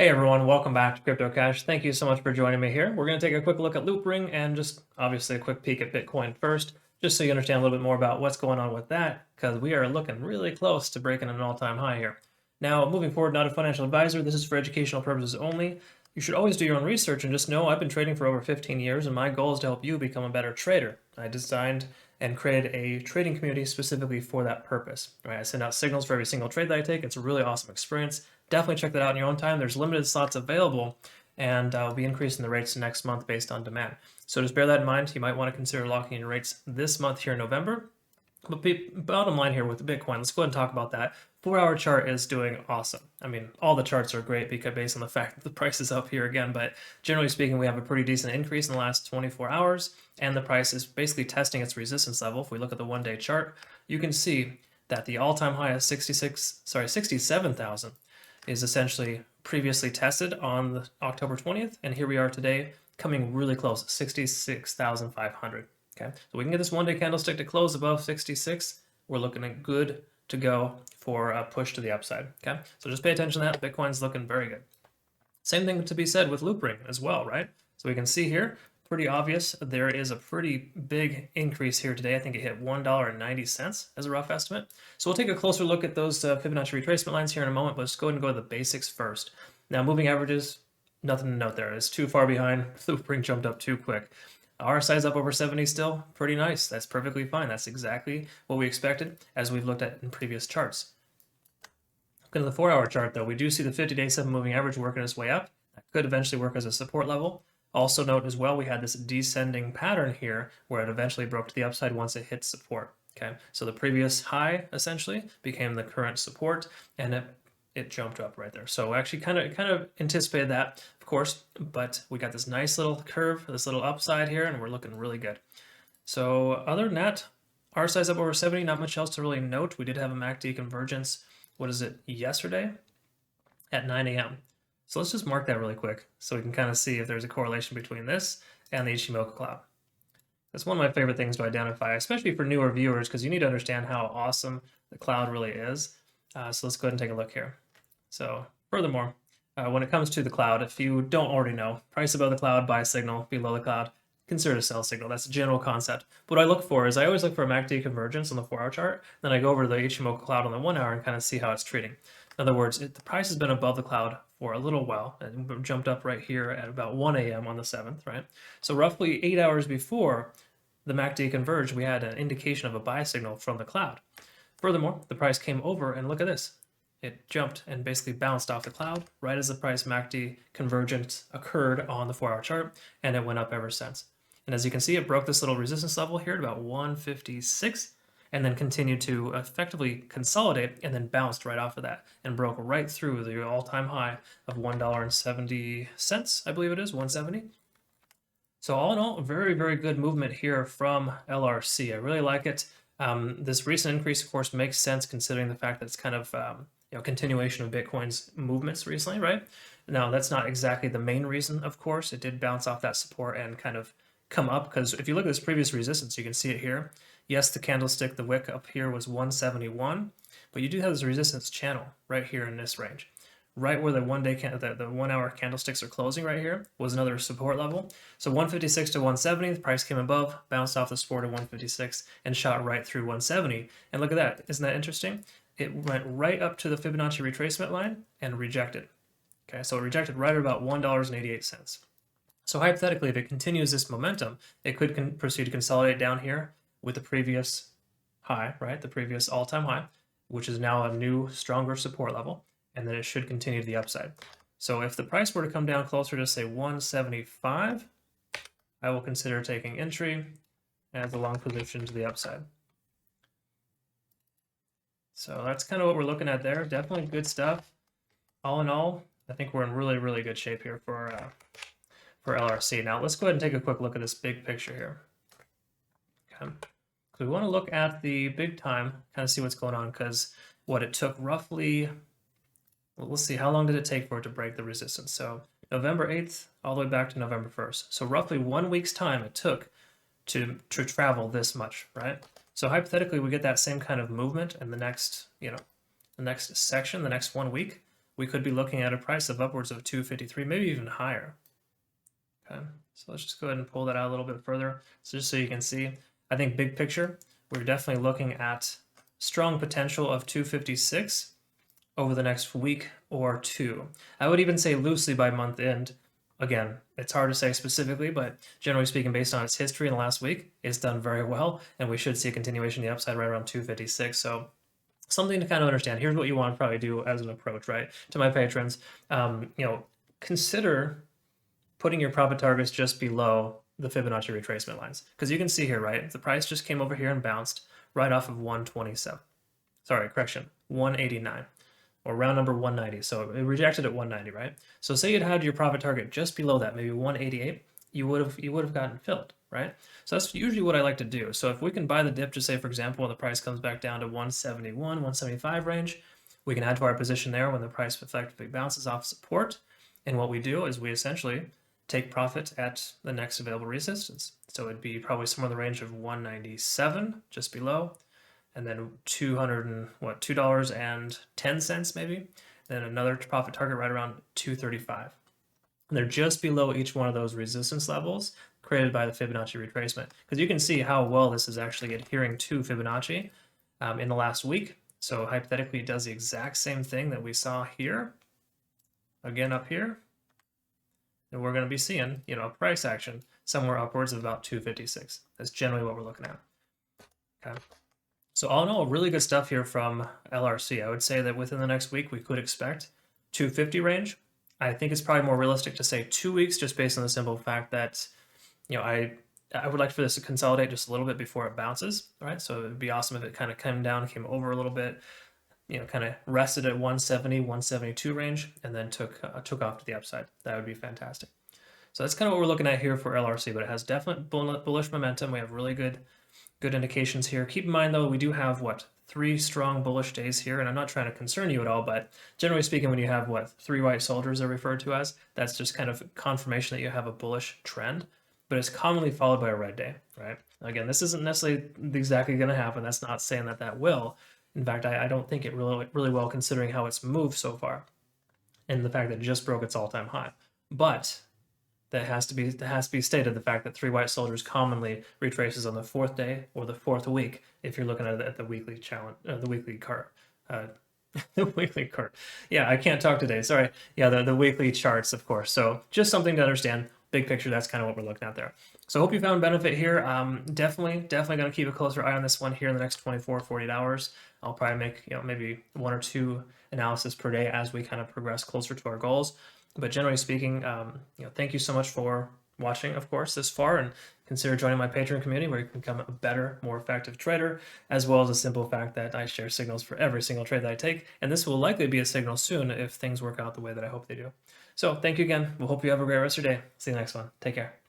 Hey everyone, welcome back to CryptoCache. Thank you so much for joining me here. We're going to take a quick look at Loopring and just obviously a quick peek at Bitcoin first, just so you understand a little bit more about what's going on with that, because we are looking really close to breaking an all-time high here. Now, moving forward, not a financial advisor. This is for educational purposes only. You should always do your own research and just know I've been trading for over 15 years, and my goal is to help you become a better trader. I designed and created a trading community specifically for that purpose. Right? I send out signals for every single trade that I take. It's a really awesome experience. Definitely check that out in your own time. There's limited slots available, and I'll be increasing the rates next month based on demand. So just bear that in mind. You might want to consider locking in your rates this month here in November. But bottom line here with Bitcoin, let's go ahead and talk about that. 4-hour chart is doing awesome. I mean, all the charts are great because based on the fact that the price is up here again, but generally speaking, we have a pretty decent increase in the last 24 hours, and the price is basically testing its resistance level. If we look at the one-day chart, you can see that the all-time high of 67,000 is essentially previously tested on October 20th, and here we are today coming really close, 66,500. Okay, so we can get this one-day candlestick to close above 66. We're looking at good to go for a push to the upside. Okay, so just pay attention to that. Bitcoin's looking very good. Same thing to be said with Loopring as well, right? So we can see here, pretty obvious, there is a pretty big increase here today. I think it hit $1.90 as a rough estimate. So we'll take a closer look at those Fibonacci retracement lines here in a moment, but let's go ahead and go to the basics first. Now, moving averages, nothing to note there. It's too far behind. Loopring jumped up too quick. RSI is up over 70 still. Pretty nice. That's perfectly fine. That's exactly what we expected as we've looked at in previous charts. Looking at the 4-hour chart, though, we do see the 50-day 7 moving average working its way up. That could eventually work as a support level. Also note as well, we had this descending pattern here where it eventually broke to the upside once it hit support. Okay, so the previous high essentially became the current support, and it jumped up right there. So actually kind of anticipated that, of course, but we got this nice little curve, this little upside here, and we're looking really good. So other than that, RSI is up over 70, not much else to really note. We did have a MACD convergence, what is it, yesterday at 9 a.m. So let's just mark that really quick so we can kind of see if there's a correlation between this and the Ichimoku cloud. That's one of my favorite things to identify, especially for newer viewers, because you need to understand how awesome the cloud really is. So let's go ahead and take a look here. So furthermore, when it comes to the cloud, if you don't already know, price above the cloud, buy signal, below the cloud, consider a sell signal. That's a general concept. What I look for is I always look for a MACD convergence on the 4-hour chart. Then I go over to the Ichimoku cloud on the 1-hour and kind of see how it's trading. In other words, the price has been above the cloud for a little while and jumped up right here at about 1 a.m. on the 7th, right? So roughly 8 hours before the MACD converged, we had an indication of a buy signal from the cloud. Furthermore, the price came over and look at this. It jumped and basically bounced off the cloud right as the price MACD convergence occurred on the 4-hour chart, and it went up ever since. And as you can see, it broke this little resistance level here at about 156 and then continued to effectively consolidate and then bounced right off of that and broke right through the all-time high of $1.70, I believe it is, 170. So all in all, a very, very good movement here from LRC. I really like it. This recent increase, of course, makes sense considering the fact that it's kind of continuation of Bitcoin's movements recently, right? Now, that's not exactly the main reason, of course. It did bounce off that support and kind of come up, because if you look at this previous resistance, you can see it here. Yes, the candlestick, the wick up here was 171, but you do have this resistance channel right here in this range. Right where the 1-hour candlesticks are closing right here was another support level. So 156 to 170, the price came above, bounced off the support of 156 and shot right through 170. And look at that, isn't that interesting? It went right up to the Fibonacci retracement line and rejected. Okay, so it rejected right at about $1.88. So hypothetically, if it continues this momentum, it could proceed to consolidate down here with the previous high, right? The previous all-time high, which is now a new, stronger support level, and then it should continue to the upside. So if the price were to come down closer to, say, 175, I will consider taking entry as a long position to the upside. So that's kind of what we're looking at there. Definitely good stuff. All in all, I think we're in really, really good shape here for LRC. Now let's go ahead and take a quick look at this big picture here. Okay. So we want to look at the big time, kind of see what's going on, because what it took roughly, well, let's see, how long did it take for it to break the resistance? So November 8th all the way back to November 1st. So roughly 1 week's time it took to travel this much, right? So hypothetically, we get that same kind of movement in the next, the next section, the next 1 week. we could be looking at a price of upwards of 253, maybe even higher. Okay, so let's just go ahead and pull that out a little bit further. So just so you can see, I think big picture, we're definitely looking at strong potential of 256 over the next week or two. I would even say loosely by month end. Again, it's hard to say specifically, but generally speaking, based on its history in the last week, it's done very well, and we should see a continuation of the upside right around 256. So something to kind of understand. Here's what you want to probably do as an approach, right? To my patrons, consider putting your profit targets just below the Fibonacci retracement lines. Because you can see here, right? The price just came over here and bounced right off of 127. Sorry, correction, 189. Or round number 190. So it rejected at 190, right? So say you'd had your profit target just below that, maybe 188, you would have gotten filled, right? So that's usually what I like to do. So if we can buy the dip, just say for example, when the price comes back down to 171, 175 range, we can add to our position there when the price effectively bounces off support. And what we do is we essentially take profit at the next available resistance. So it'd be probably somewhere in the range of 197, just below, and then $2.10 maybe, then another profit target right around 235. And they're just below each one of those resistance levels created by the Fibonacci retracement. Because you can see how well this is actually adhering to Fibonacci in the last week. So hypothetically, it does the exact same thing that we saw here, again up here. And we're going to be seeing, a price action somewhere upwards of about 256. That's generally what we're looking at. Okay. So all in all, really good stuff here from LRC. I would say that within the next week, we could expect 250 range. I think it's probably more realistic to say 2 weeks, just based on the simple fact that, I would like for this to consolidate just a little bit before it bounces, right? So it would be awesome if it kind of came down, came over a little bit, kind of rested at 170, 172 range, and then took off to the upside. That would be fantastic. So that's kind of what we're looking at here for LRC, but it has definite bullish momentum. We have really good indications here. Keep in mind though, we do have 3 strong bullish days here, and I'm not trying to concern you at all, but generally speaking, when you have 3 white soldiers are referred to as, that's just kind of confirmation that you have a bullish trend, but it's commonly followed by a red day, right? Again, this isn't necessarily exactly going to happen. That's not saying that will. In fact, I don't think it really will, considering how it's moved so far and the fact that it just broke its all-time high. But that has to be stated, the fact that 3 white soldiers commonly retraces on the 4th day or the 4th week if you're looking at the weekly challenge, the weekly chart. The weekly chart. Yeah, I can't talk today. Sorry. Yeah, the weekly charts, of course. So just something to understand. Big picture, that's kind of what we're looking at there. So I hope you found benefit here. Definitely going to keep a closer eye on this one here in the next 24, 48 hours. I'll probably make maybe 1 or 2 analysis per day as we kind of progress closer to our goals. But generally speaking, thank you so much for watching, of course, this far, and consider joining my Patreon community where you can become a better, more effective trader, as well as the simple fact that I share signals for every single trade that I take, and this will likely be a signal soon if things work out the way that I hope they do. So thank you again. We'll hope you have a great rest of your day. See you next one. Take care.